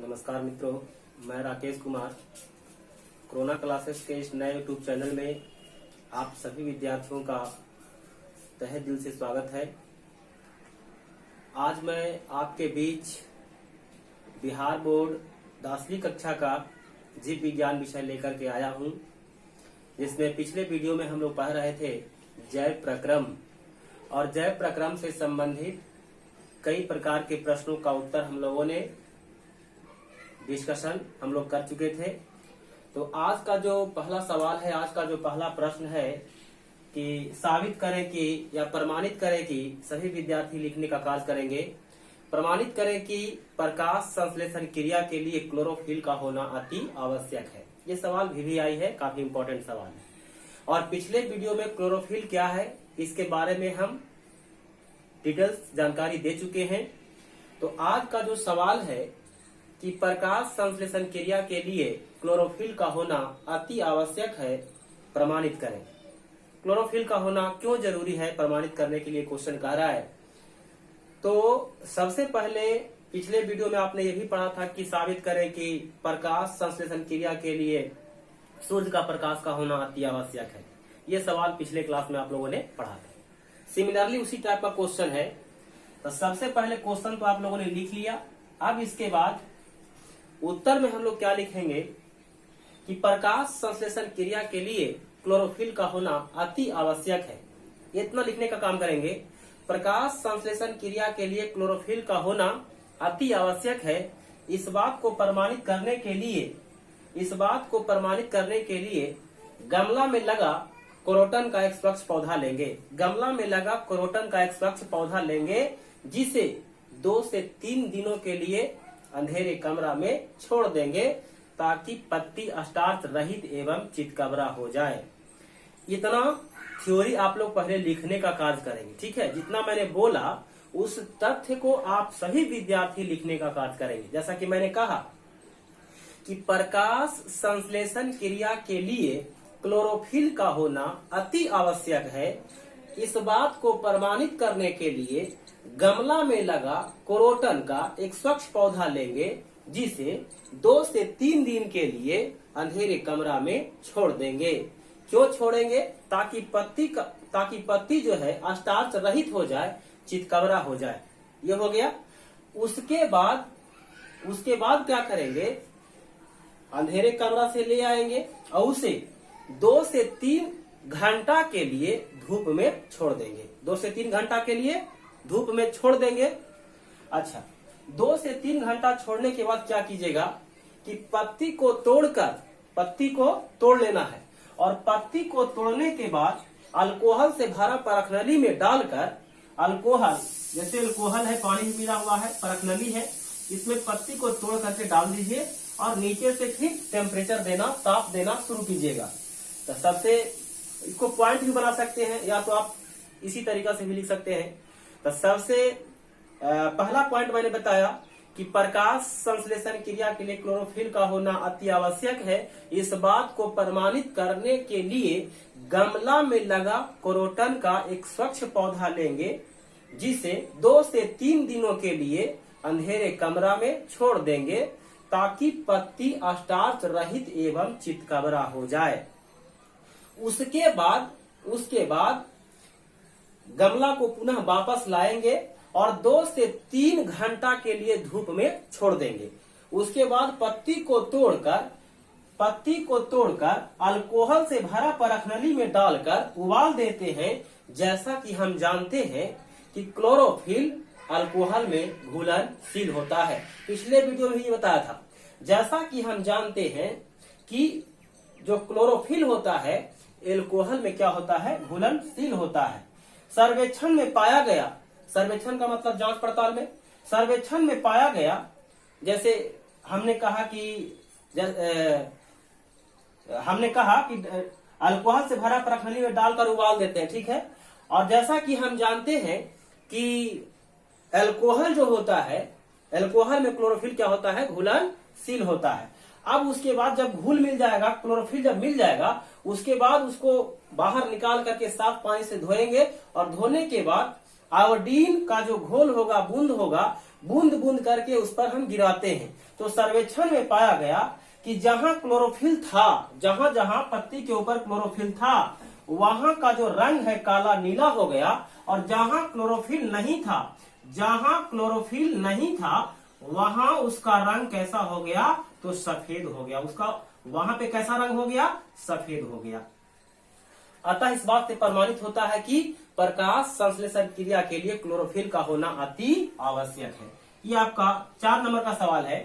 नमस्कार मित्रों, मैं राकेश कुमार। कोरोना क्लासेस के इस नए यूट्यूब चैनल में आप सभी विद्यार्थियों का तहे दिल से स्वागत है। आज मैं आपके बीच बिहार बोर्ड 10वीं कक्षा का जीव विज्ञान विषय लेकर के आया हूं, जिसमें पिछले वीडियो में हम लोग पढ़ रहे थे जैव प्रक्रम, और जैव प्रक्रम से संबंधित कई प्रकार के प्रश्नों का उत्तर हम लोगों ने डिस्कशन हम लोग कर चुके थे। तो आज का जो पहला सवाल है, आज का जो पहला प्रश्न है कि साबित करें कि या प्रमाणित करें कि, सभी विद्यार्थी लिखने का कार्य करेंगे। प्रमाणित करें कि प्रकाश संश्लेषण क्रिया के लिए क्लोरोफिल का होना अति आवश्यक है। ये सवाल VVI है, काफी इंपॉर्टेंट सवाल है। और पिछले वीडियो में क्लोरोफिल क्या है इसके बारे में हम डिटेल्स जानकारी दे चुके हैं। तो आज का जो सवाल है कि प्रकाश संश्लेषण क्रिया के लिए क्लोरोफिल का होना अति आवश्यक है, प्रमाणित करें। क्लोरोफिल का होना क्यों जरूरी है प्रमाणित करने के लिए, क्वेश्चन कह रहा है। तो सबसे पहले पिछले वीडियो में आपने ये भी पढ़ा था कि साबित करें कि प्रकाश संश्लेषण क्रिया के लिए सूर्य का प्रकाश का होना अति आवश्यक है। ये सवाल पिछले क्लास में आप लोगों ने पढ़ा था। सिमिलरली उसी टाइप का क्वेश्चन है। तो सबसे पहले क्वेश्चन तो आप लोगों ने लिख लिया। अब इसके बाद उत्तर में हम लोग क्या लिखेंगे कि प्रकाश संश्लेषण क्रिया के लिए क्लोरोफिल का होना अति आवश्यक है। इतना लिखने का काम करेंगे। प्रकाश संश्लेषण क्रिया के लिए क्लोरोफिल का होना अति आवश्यक है। इस बात को प्रमाणित करने के लिए गमला में लगा क्रोटन का एक स्वच्छ पौधा लेंगे। गमला में लगा क्रोटन का एक स्वच्छ पौधा लेंगे, जिसे 2 से 3 दिनों के लिए अंधेरे कमरा में छोड़ देंगे, ताकि पत्ती स्टार्च रहित एवं चितकबरा हो जाए। इतना थ्योरी आप लोग पहले लिखने का कार्य करेंगे, ठीक है। जितना मैंने बोला उस तथ्य को आप सभी विद्यार्थी लिखने का कार्य करेंगे। जैसा कि मैंने कहा कि प्रकाश संश्लेषण क्रिया के लिए क्लोरोफिल का होना अति आवश्यक है। इस बात को प्रमाणित करने के लिए गमला में लगा क्रोटन का एक स्वच्छ पौधा लेंगे, जिसे 2 से 3 दिन के लिए अंधेरे कमरा में छोड़ देंगे। क्यों छोड़ेंगे? ताकि पत्ती जो है स्टार्च रहित हो जाए, चितकबरा हो जाए। ये हो गया। उसके बाद क्या करेंगे? अंधेरे कमरा से ले आएंगे और उसे 2 से 3 घंटा के लिए धूप में छोड़ देंगे। 2 से 3 घंटा के लिए धूप में छोड़ देंगे। अच्छा, 2 से 3 घंटा छोड़ने के बाद क्या कीजिएगा कि पत्ती को तोड़ लेना है, और पत्ती को तोड़ने के बाद अल्कोहल से भरा परखनली में डालकर, अल्कोहल जैसे अल्कोहल है, पानी में मिला हुआ है, परखनली है, इसमें पत्ती को तोड़ करके डाल दीजिए और नीचे से फिर टेम्परेचर देना, ताप देना शुरू कीजिएगा। तो सबसे इसको पॉइंट भी बना सकते हैं, या तो आप इसी तरीका से भी लिख सकते हैं। तो सबसे पहला पॉइंट मैंने बताया कि प्रकाश संश्लेषण क्रिया के लिए क्लोरोफिल का होना अति आवश्यक है। इस बात को प्रमाणित करने के लिए गमला में लगा क्रोटन का एक स्वच्छ पौधा लेंगे, जिसे 2 से 3 दिनों के लिए अंधेरे कमरा में छोड़ देंगे, ताकि पत्ती स्टार्च रहित एवं चितकबरा हो जाए। उसके बाद गमला को पुनः वापस लाएंगे और 2 से 3 घंटा के लिए धूप में छोड़ देंगे। उसके बाद पत्ती को तोड़कर अल्कोहल से भरा परखनली में डालकर उबाल देते हैं। जैसा कि हम जानते हैं कि क्लोरोफिल अल्कोहल में घुलनशील होता है। पिछले वीडियो में ये बताया था। जैसा कि हम जानते हैं कि जो क्लोरोफिल होता है अल्कोहल में क्या होता है? घुलनशील होता है। सर्वेक्षण में पाया गया, सर्वेक्षण का मतलब जांच पड़ताल में, सर्वेक्षण में पाया गया, जैसे हमने कहा कि अल्कोहल से भरा परखनली में डालकर उबाल देते हैं, ठीक है। और जैसा कि हम जानते हैं कि अल्कोहल जो होता है, अल्कोहल में क्लोरोफिल क्या होता है? घुलनशील होता है। अब उसके बाद जब घुल मिल जाएगा, क्लोरोफिल जब मिल जाएगा, उसके बाद उसको बाहर निकाल करके साफ पानी से धोएंगे, और धोने के बाद आयोडीन का जो घोल होगा, बूंद होगा, बूंद बूंद करके उस पर हम गिराते हैं। तो सर्वेक्षण में पाया गया कि जहां क्लोरोफिल था, जहां जहां पत्ती के ऊपर क्लोरोफिल था वहां का जो रंग है काला नीला हो गया, और जहां क्लोरोफिल नहीं था, जहां क्लोरोफिल नहीं था वहां उसका रंग कैसा हो गया, तो सफेद हो गया। उसका वहां पे कैसा रंग हो गया, सफेद हो गया। अतः इस बात से प्रमाणित होता है कि प्रकाश संश्लेषण क्रिया के लिए क्लोरोफिल का होना अति आवश्यक है। ये आपका 4 नंबर का सवाल है।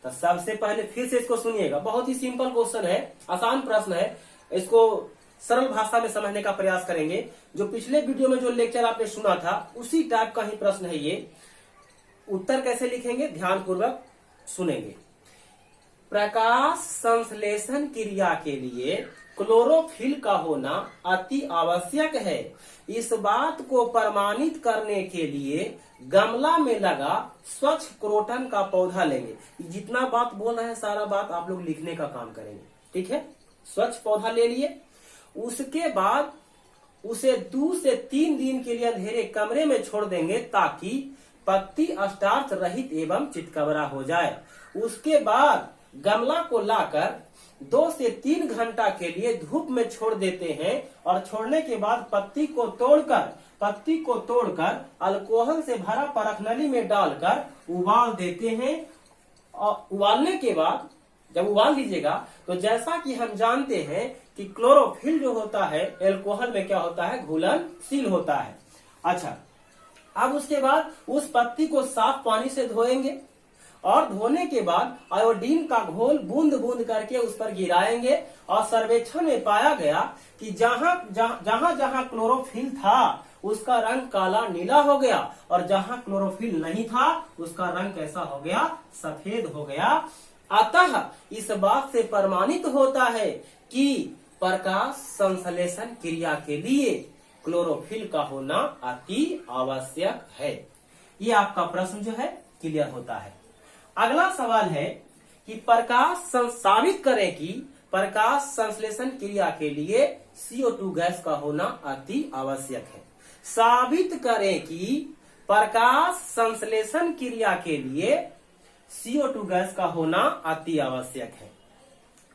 तो सबसे पहले फिर से इसको सुनिएगा, बहुत ही सिंपल क्वेश्चन है, आसान प्रश्न है। इसको सरल भाषा में समझने का प्रयास करेंगे। जो पिछले वीडियो में जो लेक्चर आपने सुना था उसी टाइप का ही प्रश्न है ये। उत्तर कैसे लिखेंगे, ध्यान पूर्वक सुनेंगे। प्रकाश संश्लेषण क्रिया के लिए क्लोरोफिल का होना अति आवश्यक है। इस बात को प्रमाणित करने के लिए गमला में लगा स्वच्छ क्रोटन का पौधा लेंगे। जितना बात बोल रहे हैं सारा बात आप लोग लिखने का काम करेंगे, ठीक है। स्वच्छ पौधा ले लिए, उसके बाद उसे 2 से 3 दिन के लिए अंधेरे कमरे में छोड़ देंगे ताकि पत्ती स्टार्च रहित एवं चितकबरा हो जाए। उसके बाद गमला को लाकर 2 से 3 घंटा के लिए धूप में छोड़ देते हैं, और छोड़ने के बाद पत्ती को तोड़कर अल्कोहल से भरा परखनली में डालकर उबाल देते हैं। और उबालने के बाद जब उबाल लीजिएगा तो जैसा कि हम जानते हैं कि क्लोरोफिल जो होता है अल्कोहल में क्या होता है, घुलनशील होता है। अच्छा, अब उसके बाद उस पत्ती को साफ पानी से धोएंगे, और धोने के बाद आयोडीन का घोल बूंद बूंद करके उस पर गिराएंगे। और सर्वेक्षण में पाया गया कि जहां जहां क्लोरोफिल था उसका रंग काला नीला हो गया, और जहां क्लोरोफिल नहीं था उसका रंग कैसा हो गया, सफेद हो गया। अतः इस बात से प्रमाणित होता है कि प्रकाश संश्लेषण क्रिया के लिए क्लोरोफिल का होना अति आवश्यक है। ये आपका प्रश्न जो है क्लियर होता है। अगला सवाल है कि साबित करें कि प्रकाश संश्लेषण क्रिया के लिए CO2 गैस का होना अति आवश्यक है। साबित करें कि प्रकाश संश्लेषण क्रिया के लिए CO2 गैस का होना अति आवश्यक है।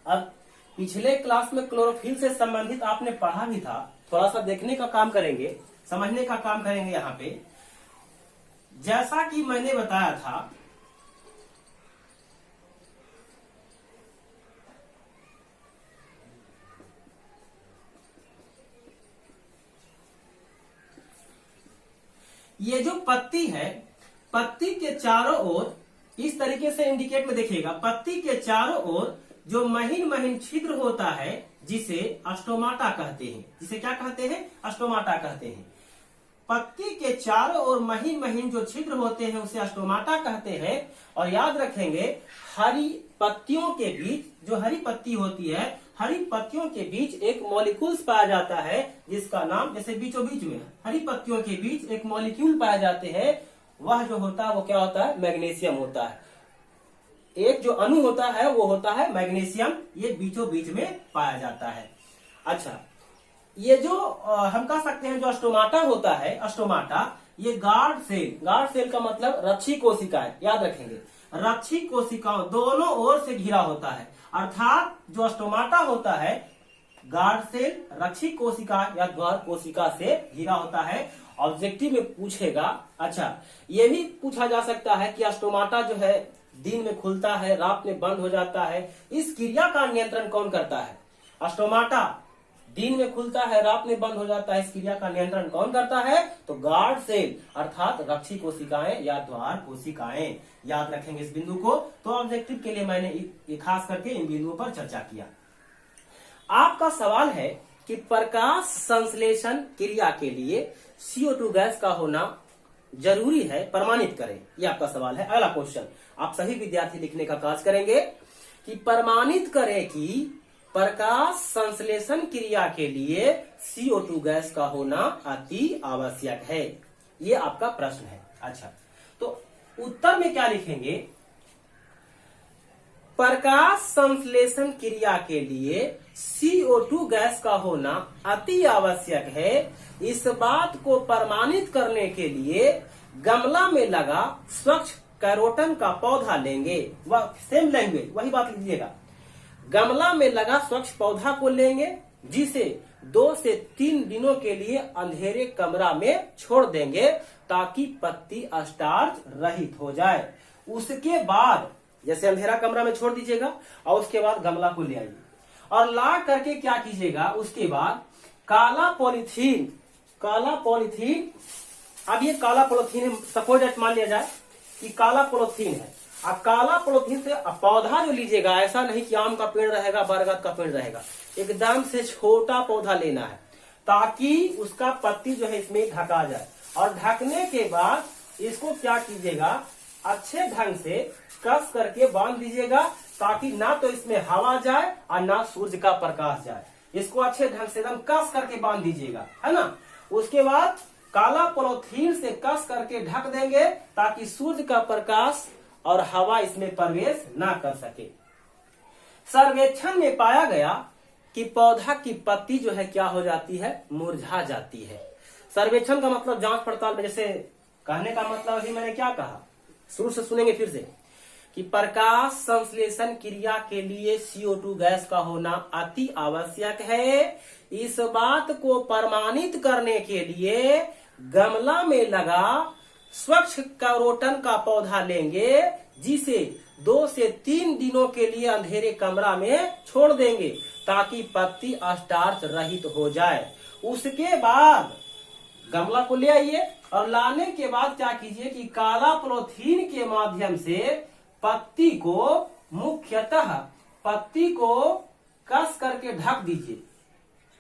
अब पिछले क्लास में क्लोरोफिल से संबंधित आपने पढ़ा भी था, थोड़ा सा देखने का काम करेंगे, समझने का काम करेंगे। यहाँ पे जैसा कि मैंने बताया था, ये जो पत्ती है, पत्ती के चारों ओर इस तरीके से इंडिकेट में देखिएगा, पत्ती के चारों ओर जो महीन महीन छिद्र होता है जिसे अस्टोमाटा कहते हैं। जिसे क्या कहते हैं, अस्टोमाटा कहते हैं। पत्ती के चारों ओर महीन महीन जो छिद्र होते हैं उसे अस्टोमाटा कहते हैं। और याद रखेंगे, हरी पत्तियों के बीच, जो हरी पत्ती होती है, हरी पत्तियों के बीच एक मॉलिक्यूल्स पाया जाता है जिसका नाम, जैसे बीचों बीच में हरी पत्तियों के बीच एक मॉलिक्यूल पाए जाते हैं, वह जो होता है वो क्या होता है, मैग्नीशियम होता है। एक जो अणु होता है वो होता है मैग्नीशियम, ये बीचों बीच में पाया जाता है। अच्छा, ये जो हम कह सकते हैं जो अस्टोमाटा होता है, अस्टोमाटा ये गार्ड सेल का मतलब रक्षी कोशिकाएं, याद रखेंगे, रक्षी कोशिकाओं दोनों ओर से घिरा होता है। अर्थात जो अस्टोमाटा होता है गार्ड सेल, रक्षी कोशिका या द्वार कोशिका से घिरा होता है। ऑब्जेक्टिव में पूछेगा, अच्छा ये भी पूछा जा सकता है कि अस्टोमाटा जो है दिन में खुलता है, रात में बंद हो जाता है, इस क्रिया का नियंत्रण कौन करता है? अस्टोमाटा दिन में खुलता है, रात में बंद हो जाता है, इस क्रिया का नियंत्रण कौन करता है? तो गार्ड सेल अर्थात रक्षी कोशिकाएं या द्वार कोशिकाएं। याद रखेंगे इस बिंदु को। तो ऑब्जेक्टिव के लिए मैंने खास करके इन बिंदुओं पर चर्चा किया। आपका सवाल है कि प्रकाश संश्लेषण क्रिया के लिए CO2 गैस का होना जरूरी है, प्रमाणित करें। यह आपका सवाल है। अगला क्वेश्चन आप सभी विद्यार्थी लिखने का कार्य करेंगे कि प्रमाणित करें कि प्रकाश संश्लेषण क्रिया के लिए CO2 गैस का होना अति आवश्यक है। ये आपका प्रश्न है। अच्छा, तो उत्तर में क्या लिखेंगे? प्रकाश संश्लेषण क्रिया के लिए CO2 गैस का होना अति आवश्यक है। इस बात को प्रमाणित करने के लिए गमला में लगा स्वच्छ कैरोटन का पौधा लेंगे। वह सेम लैंग्वेज, वही बात लीजिएगा। गमला में लगा स्वच्छ पौधा को लेंगे, जिसे 2 से 3 दिनों के लिए अंधेरे कमरा में छोड़ देंगे ताकि पत्ती स्टार्च रहित हो जाए। उसके बाद जैसे अंधेरा कमरा में छोड़ दीजिएगा और उसके बाद गमला को ले आइए और ला करके क्या कीजिएगा, उसके बाद काला पॉलिथीन, अब ये काला पॉलिथीन है, सपोज मान लिया जाए कि काला पॉलिथीन है। अब काला पॉलिथीन से पौधा जो लीजिएगा, ऐसा नहीं कि आम का पेड़ रहेगा, बरगद का पेड़ रहेगा, एकदम से छोटा पौधा लेना है ताकि उसका पत्ती जो है इसमें ढका जाए। और ढकने के बाद इसको क्या कीजिएगा, अच्छे ढंग से कस करके बांध दीजिएगा ताकि ना तो इसमें हवा जाए और ना सूर्य का प्रकाश जाए। इसको अच्छे ढंग से एकदम कस करके बांध दीजिएगा, है ना। उसके बाद काला पॉलिथीन से कस करके ढक देंगे ताकि सूर्य का प्रकाश और हवा इसमें प्रवेश ना कर सके। सर्वेक्षण में पाया गया कि पौधा की पत्ती जो है क्या हो जाती है, मुरझा जाती है। सर्वेक्षण का मतलब जांच पड़ताल में, जैसे कहने का मतलब अभी मैंने क्या कहा, शुरू से सुनेंगे फिर से, कि प्रकाश संश्लेषण क्रिया के लिए CO2 गैस का होना अति आवश्यक है। इस बात को प्रमाणित करने के लिए गमला में लगा स्वच्छ कैरोटन का पौधा लेंगे, जिसे 2 से 3 दिनों के लिए अंधेरे कमरा में छोड़ देंगे ताकि पत्ती स्टार्च रहित हो जाए। उसके बाद गमला को ले आइए और लाने के बाद क्या कीजिए कि काला पॉलिथीन के माध्यम से पत्ती को, मुख्यतः पत्ती को कस करके ढक दीजिए।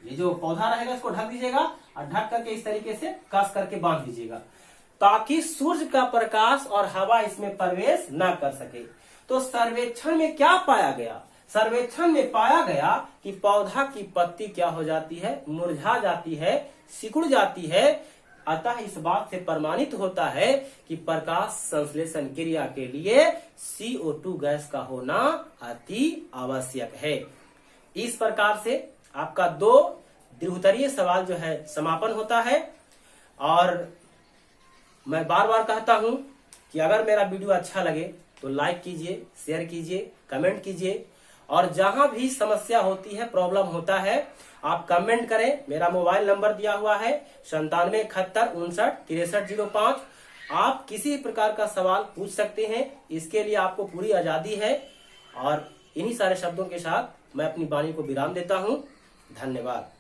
ये जो पौधा रहेगा इसको ढक दीजिएगा और ढक करके इस तरीके से कस करके बांध दीजिएगा ताकि सूर्य का प्रकाश और हवा इसमें प्रवेश न कर सके। तो सर्वेक्षण में क्या पाया गया, सर्वेक्षण में पाया गया कि पौधा की पत्ती क्या हो जाती है, मुरझा जाती है, सिकुड़ जाती है। अतः इस बात से प्रमाणित होता है कि प्रकाश संश्लेषण क्रिया के लिए CO2 गैस का होना अति आवश्यक है। इस प्रकार से आपका 2 द्विउत्तरीय सवाल जो है समापन होता है। और मैं बार बार कहता हूं कि अगर मेरा वीडियो अच्छा लगे तो लाइक कीजिए, शेयर कीजिए, कमेंट कीजिए, और जहां भी समस्या होती है, प्रॉब्लम होता है, आप कमेंट करें। मेरा मोबाइल नंबर दिया हुआ है 9771596305। आप किसी प्रकार का सवाल पूछ सकते हैं, इसके लिए आपको पूरी आजादी है। और इन्हीं सारे शब्दों के साथ मैं अपनी वाणी को विराम देता हूं। धन्यवाद।